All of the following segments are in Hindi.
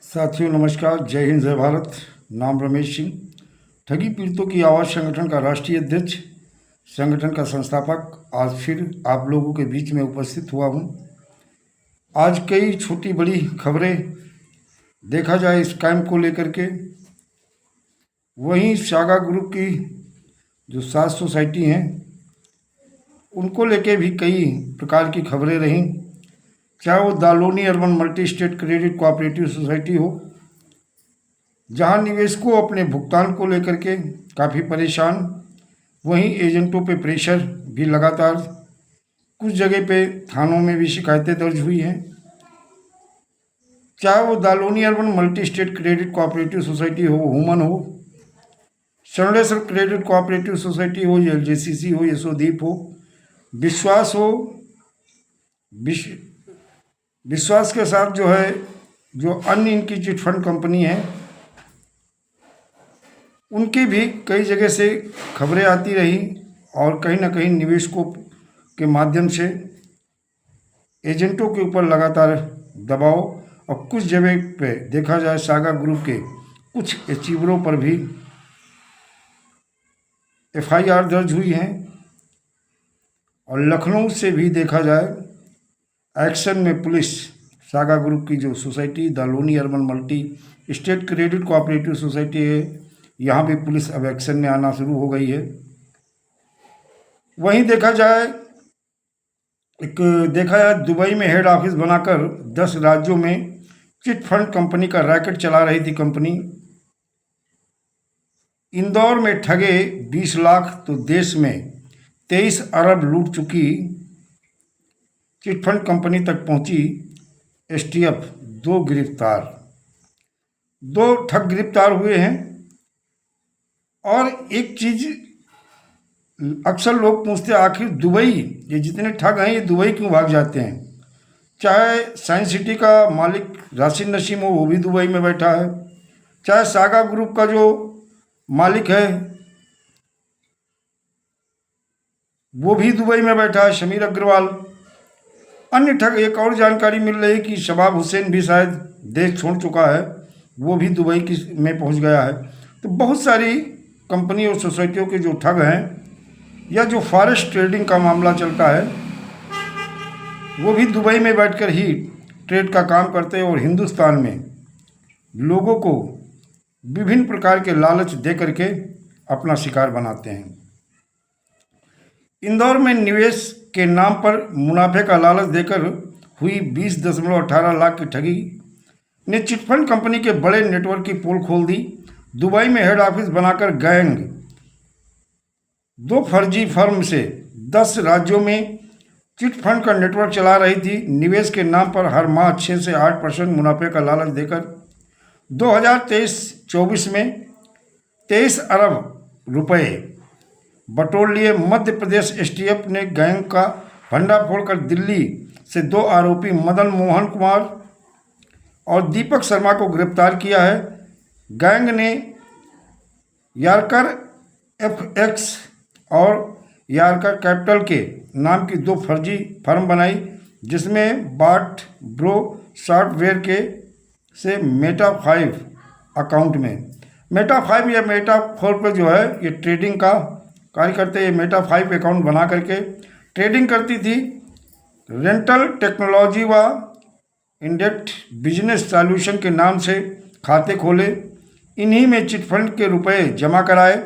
साथियों नमस्कार, जय हिंद जय भारत। नाम रमेश सिंह, ठगी पीड़ितों की आवाज़ संगठन का राष्ट्रीय अध्यक्ष, संगठन का संस्थापक आज फिर आप लोगों के बीच में उपस्थित हुआ हूँ। आज कई छोटी बड़ी खबरें देखा जाए स्कैम को लेकर के, वहीं सागा ग्रुप की जो 7 सोसाइटी हैं उनको लेके भी कई प्रकार की खबरें रहीं, चाहे वो दालोनी urban multi state credit cooperative society हो, जहां निवेशकों अपने भुगतान को लेकर के काफ़ी परेशान, वहीं एजेंटों पे प्रेशर भी लगातार, कुछ जगह पे थानों में भी शिकायतें दर्ज हुई हैं। चाहे वो दालोनी urban multi state credit cooperative society हो, हुमन हो, शरणेश्वर क्रेडिट कोऑपरेटिव सोसाइटी हो, या एलजेसीसी हो, यशोदीप हो, विश्वास हो, विश्वास के साथ जो अन्य इनकी चिट फंड कंपनी है उनकी भी कई जगह से खबरें आती रही, और कहीं ना कहीं निवेशकों के माध्यम से एजेंटों के ऊपर लगातार दबाव, और कुछ जगह पे देखा जाए सागा ग्रुप के कुछ अचीवरों पर भी एफआईआर दर्ज हुई हैं। और लखनऊ से भी देखा जाए एक्शन में पुलिस सागा ग्रुप की जो सोसाइटी दालोनी urban multi state credit cooperative society है, यहाँ भी पुलिस अब एक्शन में आना शुरू हो गई है। वहीं देखा जाए दुबई में हेड ऑफिस बनाकर 10 राज्यों में चिट फंड कंपनी का रैकेट चला रही थी कंपनी। इंदौर में ठगे 20 लाख तो देश में 23 अरब लूट चुकी चिटफंड कंपनी तक पहुंची एसटीएफ। 2 ठग गिरफ्तार हुए हैं। और एक चीज अक्सर लोग पूछते हैं, आखिर दुबई, ये जितने ठग हैं ये दुबई क्यों भाग जाते हैं? चाहे साइंस सिटी का मालिक राशिद नसीम हो, वो भी दुबई में बैठा है। चाहे सागा ग्रुप का जो मालिक है वो भी दुबई में बैठा है, शमीर अग्रवाल। अन्य ठग, एक और जानकारी मिल रही है कि शबाब हुसैन भी शायद देश छोड़ चुका है, वो भी दुबई में पहुंच गया है। तो बहुत सारी कंपनी और सोसाइटियों के जो ठग हैं, या जो फॉरेस्ट ट्रेडिंग का मामला चलता है, वो भी दुबई में बैठकर ही ट्रेड का काम करते हैं, और हिंदुस्तान में लोगों को विभिन्न प्रकार के लालच दे करके अपना शिकार बनाते हैं। इंदौर में निवेश के नाम पर मुनाफे का लालच देकर हुई 20.18 लाख की ठगी ने चिटफंड कंपनी के बड़े नेटवर्क की पोल खोल दी। दुबई में हेड ऑफिस बनाकर गैंग 2 फर्जी फर्म से 10 राज्यों में चिटफंड का नेटवर्क चला रही थी। निवेश के नाम पर हर माह 6 से 8% मुनाफे का लालच देकर 2023-24 में 23 अरब रुपए बटोर लिए। मध्य प्रदेश एसटीएफ ने गैंग का भंडाफोड़ कर दिल्ली से 2 आरोपी मदन मोहन कुमार और दीपक शर्मा को गिरफ्तार किया है। गैंग ने यारकर एफएक्स और यारकर कैपिटल के नाम की 2 फर्जी फर्म बनाई, जिसमें बाट ब्रो सॉफ्टवेयर के से मेटा 5 अकाउंट में मेटा 5 या मेटा 4 पर जो है ये ट्रेडिंग का कार्य करते। ये मेटा 5 अकाउंट बना करके ट्रेडिंग करती थी। रेंटल टेक्नोलॉजी व इंडेक्ट बिजनेस सॉल्यूशन के नाम से खाते खोले, इन्हीं में चिटफंड के रुपए जमा कराए।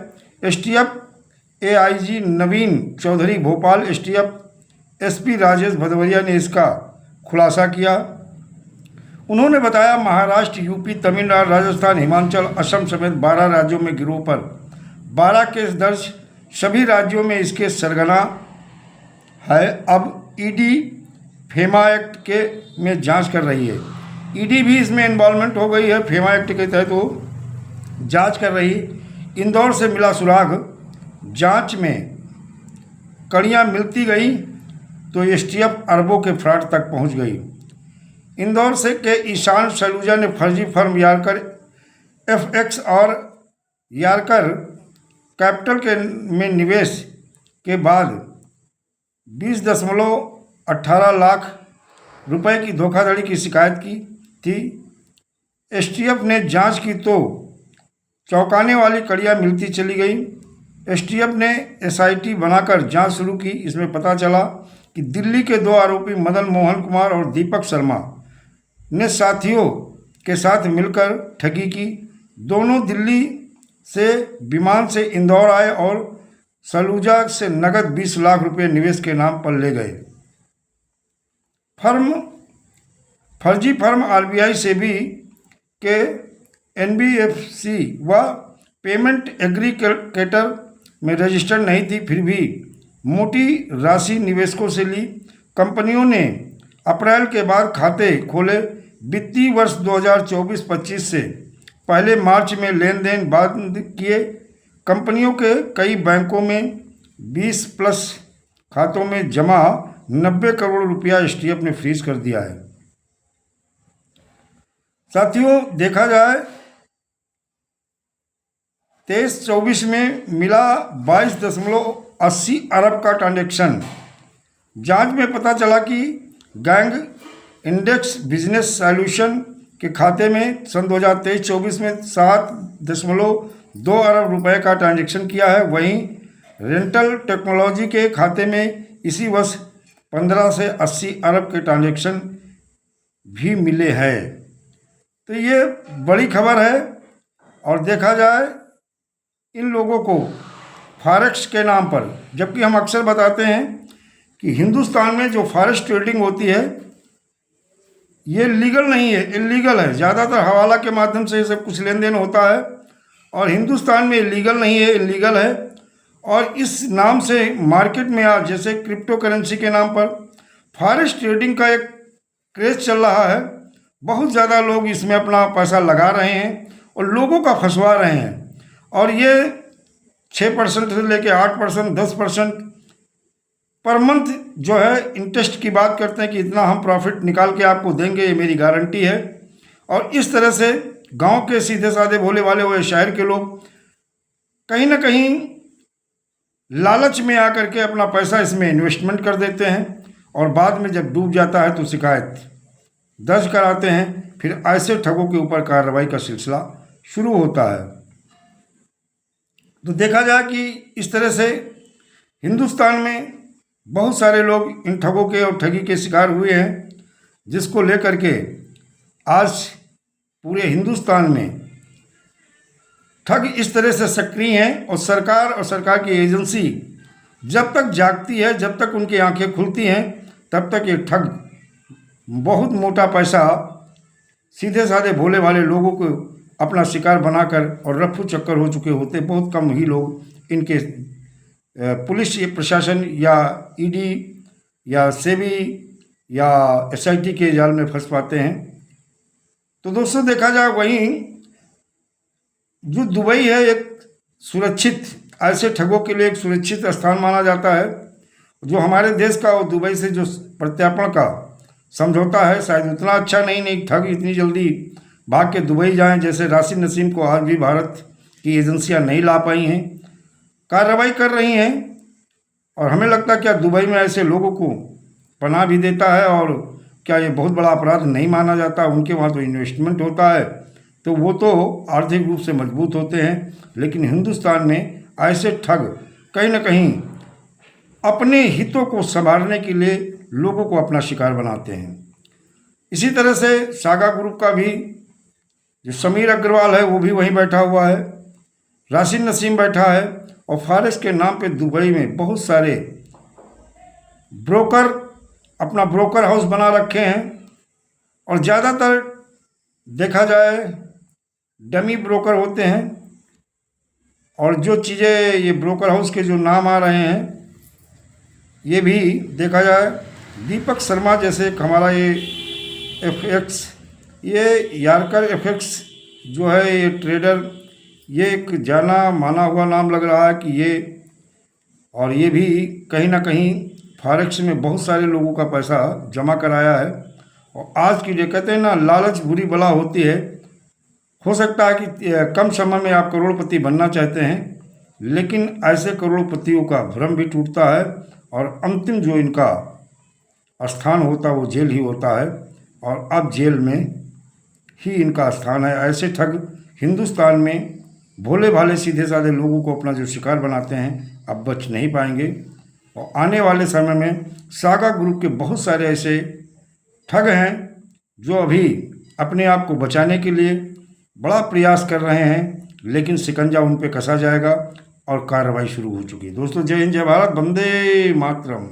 एसटीएफ एआईजी नवीन चौधरी भोपाल, एसटीएफ एसपी राजेश भदौरिया ने इसका खुलासा किया। उन्होंने बताया, महाराष्ट्र, यूपी, तमिलनाडु, राजस्थान, हिमाचल, असम समेत 12 राज्यों में गिरोह पर 12 केस दर्ज। सभी राज्यों में इसके सरगना है। अब ईडी फेमा एक्ट के में जांच कर रही है। ईडी भी इसमें इन्वॉल्वमेंट हो गई है, फेमा एक्ट के तहत वो जांच कर रही। इंदौर से मिला सुराग, जांच में कड़ियां मिलती गई तो एसटीएफ अरबों के फ्रॉड तक पहुंच गई। इंदौर से के ईशान सलूजा ने फर्जी फर्म यारकर एफएक्स और यारकर कैपिटल के में निवेश के बाद 20.18 लाख रुपए की धोखाधड़ी की शिकायत की थी। एसटीएफ ने जांच की तो चौंकाने वाली कड़ियां मिलती चली गई। एसटीएफ ने एसआईटी बनाकर जांच शुरू की। इसमें पता चला कि दिल्ली के 2 आरोपी मदन मोहन कुमार और दीपक शर्मा ने साथियों के साथ मिलकर ठगी की। दोनों दिल्ली से विमान से इंदौर आए और सलूजा से नगद 20 लाख रुपए निवेश के नाम पर ले गए। फर्जी फर्म आरबीआई सेबी के एनबीएफसी व पेमेंट एग्रीगेटर में रजिस्टर्ड नहीं थी, फिर भी मोटी राशि निवेशकों से ली। कंपनियों ने अप्रैल के बाद खाते खोले। वित्तीय वर्ष 2024-25 से पहले मार्च में लेन देन बंद किए। कंपनियों के कई बैंकों में 20+ खातों में जमा 90 करोड़ रुपया एसटीएफ ने फ्रीज कर दिया है। साथियों, देखा जाए 23-24 में मिला 22.80 अरब का ट्रांजैक्शन। जांच में पता चला कि गैंग इंडेक्स बिजनेस सॉल्यूशन के खाते में सन 2023-24 में 7.2 अरब रुपए का ट्रांजैक्शन किया है। वहीं रेंटल टेक्नोलॉजी के खाते में इसी वर्ष 15 से 80 अरब के ट्रांजैक्शन भी मिले हैं। तो ये बड़ी खबर है। और देखा जाए इन लोगों को फॉरेक्स के नाम पर, जबकि हम अक्सर बताते हैं कि हिंदुस्तान में जो फॉरेक्स ट्रेडिंग होती है ये लीगल नहीं है, इलीगल है। ज़्यादातर हवाला के माध्यम से ये सब कुछ लेन देन होता है और हिंदुस्तान में लीगल नहीं है, इलीगल है। और इस नाम से मार्केट में आज जैसे क्रिप्टो करेंसी के नाम पर फॉरेक्स ट्रेडिंग का एक क्रेज चल रहा है। बहुत ज़्यादा लोग इसमें अपना पैसा लगा रहे हैं और लोगों का फंसवा रहे हैं। और ये 6% से लेकर 8%, 10% पर मंथ जो है इंटरेस्ट की बात करते हैं कि इतना हम प्रॉफिट निकाल के आपको देंगे, ये मेरी गारंटी है। और इस तरह से गांव के सीधे साधे भोले वाले हुए शहर के लोग कहीं ना कहीं लालच में आकर के अपना पैसा इसमें इन्वेस्टमेंट कर देते हैं और बाद में जब डूब जाता है तो शिकायत दर्ज कराते हैं। फिर ऐसे ठगों के ऊपर कार्रवाई का सिलसिला शुरू होता है। तो देखा जाए कि इस तरह से हिंदुस्तान में बहुत सारे लोग इन ठगों के और ठगी के शिकार हुए हैं, जिसको लेकर के आज पूरे हिंदुस्तान में ठग इस तरह से सक्रिय हैं। और सरकार की एजेंसी जब तक जागती है, जब तक उनकी आंखें खुलती हैं, तब तक ये ठग बहुत मोटा पैसा सीधे साधे भोले भाले लोगों को अपना शिकार बनाकर और रफू चक्कर हो चुके होते। बहुत कम ही लोग इनके पुलिस प्रशासन या ईडी या सेबी या एसआईटी के जाल में फंस पाते हैं। तो दोस्तों, देखा जाए वहीं जो दुबई है एक सुरक्षित, ऐसे ठगों के लिए एक सुरक्षित स्थान माना जाता है। जो हमारे देश का और दुबई से जो प्रत्यार्पण का समझौता है, शायद उतना अच्छा नहीं ठग इतनी जल्दी भाग के दुबई जाएं, जैसे राशिद नसीम को आज भी भारत की एजेंसियां नहीं ला पाई हैं, कार्रवाई कर रही हैं। और हमें लगता है क्या दुबई में ऐसे लोगों को पनाह भी देता है, और क्या ये बहुत बड़ा अपराध नहीं माना जाता? उनके वहाँ तो इन्वेस्टमेंट होता है, तो वो तो आर्थिक रूप से मजबूत होते हैं। लेकिन हिंदुस्तान में ऐसे ठग कहीं ना कहीं अपने हितों को संभालने के लिए लोगों को अपना शिकार बनाते हैं। इसी तरह से सागा ग्रुप का भी जो समीर अग्रवाल है वो भी वहीं बैठा हुआ है, राशिद नसीम बैठा है। और फॉरेक्स के नाम पे दुबई में बहुत सारे ब्रोकर अपना ब्रोकर हाउस बना रखे हैं। और ज़्यादातर देखा जाए डमी ब्रोकर होते हैं। और जो चीज़ें ये ब्रोकर हाउस के जो नाम आ रहे हैं, ये भी देखा जाए दीपक शर्मा जैसे एक हमारा ये एफएक्स, ये यार्कर एफएक्स जो है ये ट्रेडर, ये एक जाना माना हुआ नाम लग रहा है कि ये भी कहीं ना कहीं फॉरेक्स में बहुत सारे लोगों का पैसा जमा कराया है। और आज की जो कहते हैं ना, लालच बुरी बला होती है। हो सकता है कि कम समय में आप करोड़पति बनना चाहते हैं, लेकिन ऐसे करोड़पतियों का भ्रम भी टूटता है और अंतिम जो इनका स्थान होता है वो जेल ही होता है। और अब जेल में ही इनका स्थान है। ऐसे ठग हिंदुस्तान में भोले भाले सीधे साधे लोगों को अपना जो शिकार बनाते हैं, अब बच नहीं पाएंगे। और आने वाले समय में सागा ग्रुप के बहुत सारे ऐसे ठग हैं जो अभी अपने आप को बचाने के लिए बड़ा प्रयास कर रहे हैं, लेकिन शिकंजा उन पे कसा जाएगा और कार्रवाई शुरू हो चुकी है। दोस्तों, जय हिंद, जय भारत, वंदे मातरम।